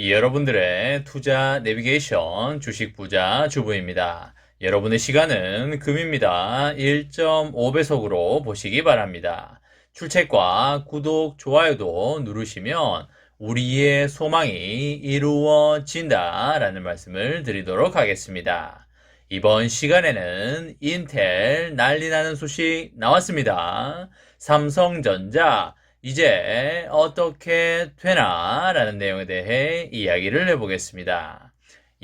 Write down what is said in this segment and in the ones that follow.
여러분들의 투자 내비게이션 주식 부자 주부입니다. 여러분의 시간은 금입니다. 1.5배속으로 보시기 바랍니다. 출첵과 구독, 좋아요도 누르시면 우리의 소망이 이루어진다 라는 말씀을 드리도록 하겠습니다. 이번 시간에는 인텔 난리나는 소식 나왔습니다. 삼성전자 이제 어떻게 되나? 라는 내용에 대해 이야기를 해보겠습니다.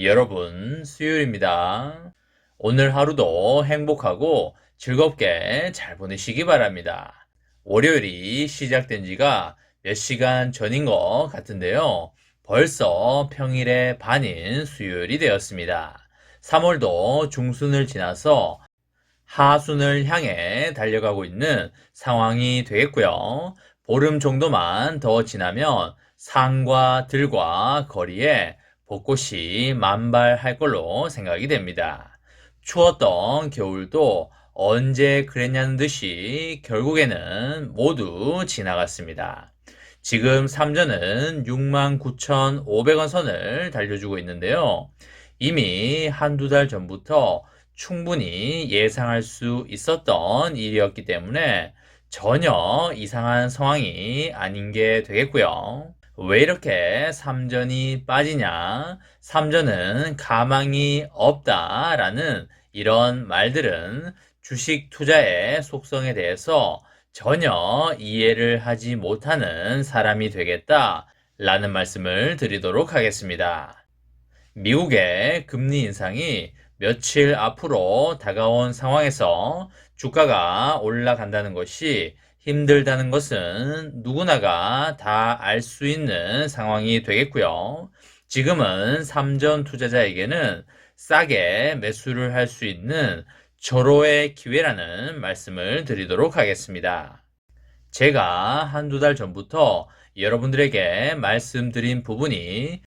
여러분, 수요일입니다. 오늘 하루도 행복하고 즐겁게 잘 보내시기 바랍니다. 월요일이 시작된 지가 몇 시간 전인 것 같은데요. 벌써 평일의 반인 수요일이 되었습니다. 3월도 중순을 지나서 하순을 향해 달려가고 있는 상황이 되겠고요. 보름 정도만 더 지나면 산과 들과 거리에 벚꽃이 만발할 걸로 생각이 됩니다. 추웠던 겨울도 언제 그랬냐는 듯이 결국에는 모두 지나갔습니다. 지금 삼전은 69,500원 선을 달려주고 있는데요. 이미 한두 달 전부터 충분히 예상할 수 있었던 일이었기 때문에 전혀 이상한 상황이 아닌 게 되겠고요. 왜 이렇게 삼전이 빠지냐? 삼전은 가망이 없다라는 이런 말들은 주식 투자의 속성에 대해서 전혀 이해를 하지 못하는 사람이 되겠다 라는 말씀을 드리도록 하겠습니다. 미국의 금리 인상이 며칠 앞으로 다가온 상황에서 주가가 올라간다는 것이 힘들다는 것은 누구나가 다 알 수 있는 상황이 되겠고요. 지금은 삼전 투자자에게는 싸게 매수를 할 수 있는 절호의 기회라는 말씀을 드리도록 하겠습니다. 제가 한두 달 전부터 여러분들에게 말씀드린 부분이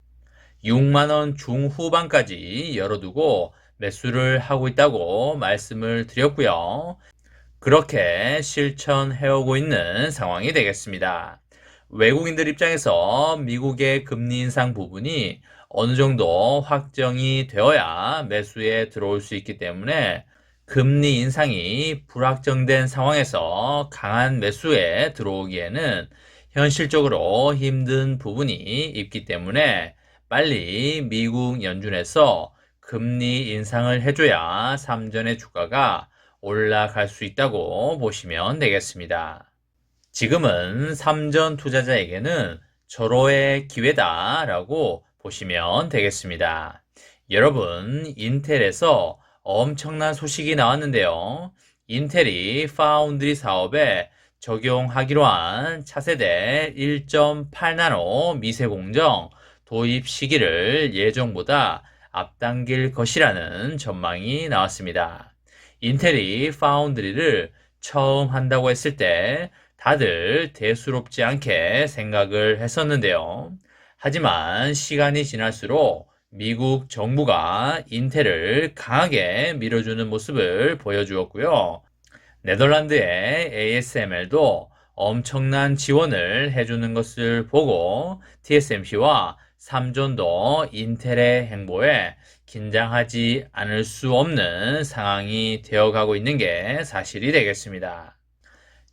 6만원 중후반까지 열어두고 매수를 하고 있다고 말씀을 드렸고요. 그렇게 실천해오고 있는 상황이 되겠습니다. 외국인들 입장에서 미국의 금리 인상 부분이 어느 정도 확정이 되어야 매수에 들어올 수 있기 때문에 금리 인상이 불확정된 상황에서 강한 매수에 들어오기에는 현실적으로 힘든 부분이 있기 때문에 빨리 미국 연준에서 금리 인상을 해줘야 삼전의 주가가 올라갈 수 있다고 보시면 되겠습니다. 지금은 삼전 투자자에게는 절호의 기회다라고 보시면 되겠습니다. 여러분, 인텔에서 엄청난 소식이 나왔는데요. 인텔이 파운드리 사업에 적용하기로 한 차세대 1.8나노 미세 공정 도입 시기를 예정보다 앞당길 것이라는 전망이 나왔습니다. 인텔이 파운드리를 처음 한다고 했을 때 다들 대수롭지 않게 생각을 했었는데요. 하지만 시간이 지날수록 미국 정부가 인텔을 강하게 밀어주는 모습을 보여주었고요. 네덜란드의 ASML도 엄청난 지원을 해주는 것을 보고 TSMC와 삼전도 인텔의 행보에 긴장하지 않을 수 없는 상황이 되어가고 있는 게 사실이 되겠습니다.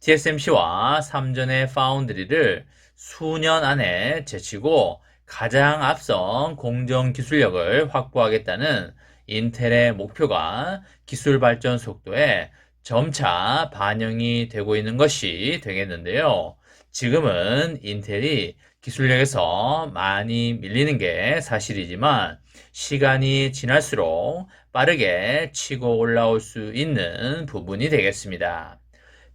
TSMC와 삼전의 파운드리를 수년 안에 제치고 가장 앞선 공정 기술력을 확보하겠다는 인텔의 목표가 기술 발전 속도에 점차 반영이 되고 있는 것이 되겠는데요. 지금은 인텔이 기술력에서 많이 밀리는 게 사실이지만 시간이 지날수록 빠르게 치고 올라올 수 있는 부분이 되겠습니다.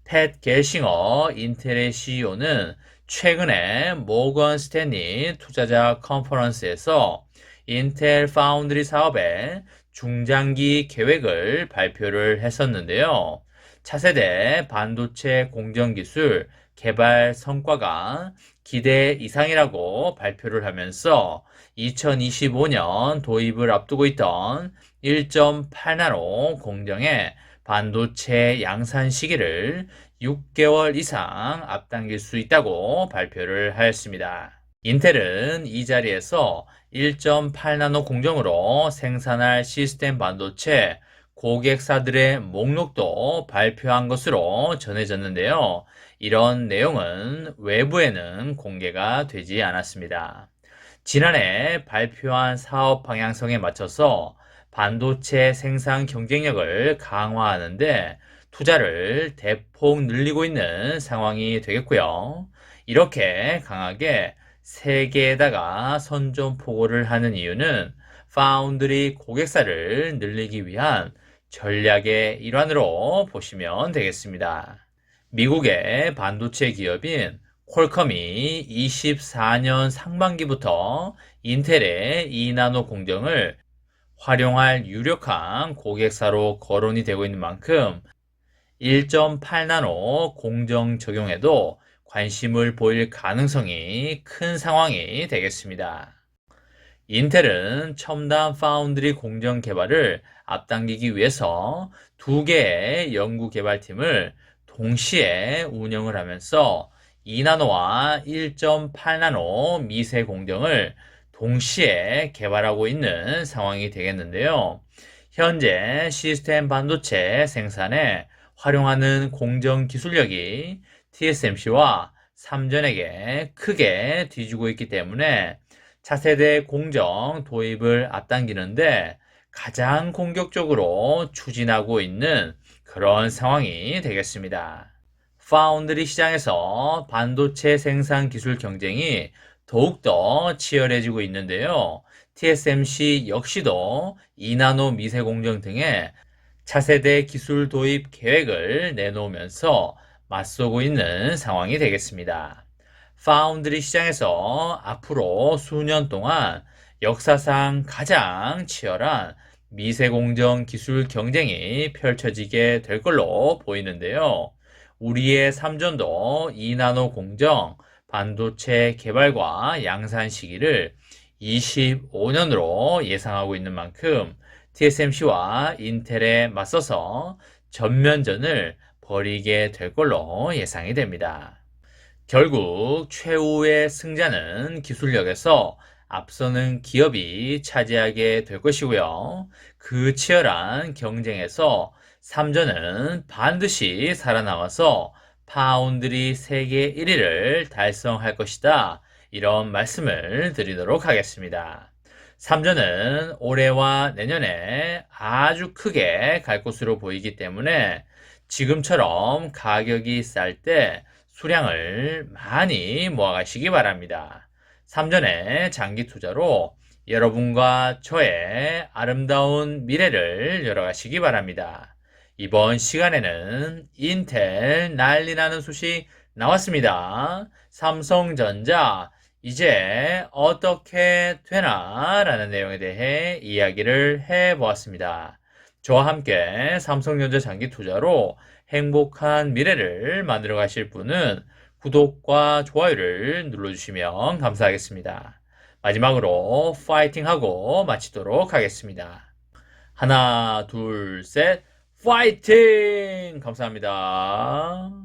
팻 겔싱어 인텔의 CEO는 최근에 모건 스탠리 투자자 컨퍼런스에서 인텔 파운드리 사업의 중장기 계획을 발표를 했었는데요. 차세대 반도체 공정기술 개발 성과가 기대 이상이라고 발표를 하면서 2025년 도입을 앞두고 있던 1.8나노 공정의 반도체 양산 시기를 6개월 이상 앞당길 수 있다고 발표를 하였습니다. 인텔은 이 자리에서 1.8나노 공정으로 생산할 시스템 반도체 고객사들의 목록도 발표한 것으로 전해졌는데요. 이런 내용은 외부에는 공개가 되지 않았습니다. 지난해 발표한 사업 방향성에 맞춰서 반도체 생산 경쟁력을 강화하는데 투자를 대폭 늘리고 있는 상황이 되겠고요. 이렇게 강하게 세계에다가 선전포고를 하는 이유는 파운드리 고객사를 늘리기 위한 전략의 일환으로 보시면 되겠습니다. 미국의 반도체 기업인 퀄컴이 24년 상반기부터 인텔의 2나노 공정을 활용할 유력한 고객사로 거론이 되고 있는 만큼 1.8나노 공정 적용에도 관심을 보일 가능성이 큰 상황이 되겠습니다. 인텔은 첨단 파운드리 공정 개발을 앞당기기 위해서 두 개의 연구 개발팀을 동시에 운영을 하면서 2나노와 1.8나노 미세 공정을 동시에 개발하고 있는 상황이 되겠는데요. 현재 시스템 반도체 생산에 활용하는 공정 기술력이 TSMC와 삼전에게 크게 뒤지고 있기 때문에 차세대 공정 도입을 앞당기는데 가장 공격적으로 추진하고 있는 그런 상황이 되겠습니다. 파운드리 시장에서 반도체 생산 기술 경쟁이 더욱더 치열해지고 있는데요. TSMC 역시도 2나노 미세 공정 등의 차세대 기술 도입 계획을 내놓으면서 맞서고 있는 상황이 되겠습니다. 파운드리 시장에서 앞으로 수년 동안 역사상 가장 치열한 미세공정 기술 경쟁이 펼쳐지게 될 걸로 보이는데요. 우리의 삼전도 2나노 공정 반도체 개발과 양산 시기를 25년으로 예상하고 있는 만큼 TSMC와 인텔에 맞서서 전면전을 벌이게 될 걸로 예상이 됩니다. 결국 최후의 승자는 기술력에서 앞서는 기업이 차지하게 될 것이고요. 그 치열한 경쟁에서 삼전은 반드시 살아남아서 파운드리 세계 1위를 달성할 것이다. 이런 말씀을 드리도록 하겠습니다. 삼전은 올해와 내년에 아주 크게 갈 것으로 보이기 때문에 지금처럼 가격이 쌀 때 수량을 많이 모아가시기 바랍니다. 삼전의 장기 투자로 여러분과 저의 아름다운 미래를 열어가시기 바랍니다. 이번 시간에는 인텔 난리 나는 소식 나왔습니다. 삼성전자 이제 어떻게 되나 라는 내용에 대해 이야기를 해보았습니다. 저와 함께 삼성전자 장기 투자로 행복한 미래를 만들어 가실 분은 구독과 좋아요를 눌러주시면 감사하겠습니다. 마지막으로 파이팅하고 마치도록 하겠습니다. 하나, 둘, 셋, 파이팅! 감사합니다.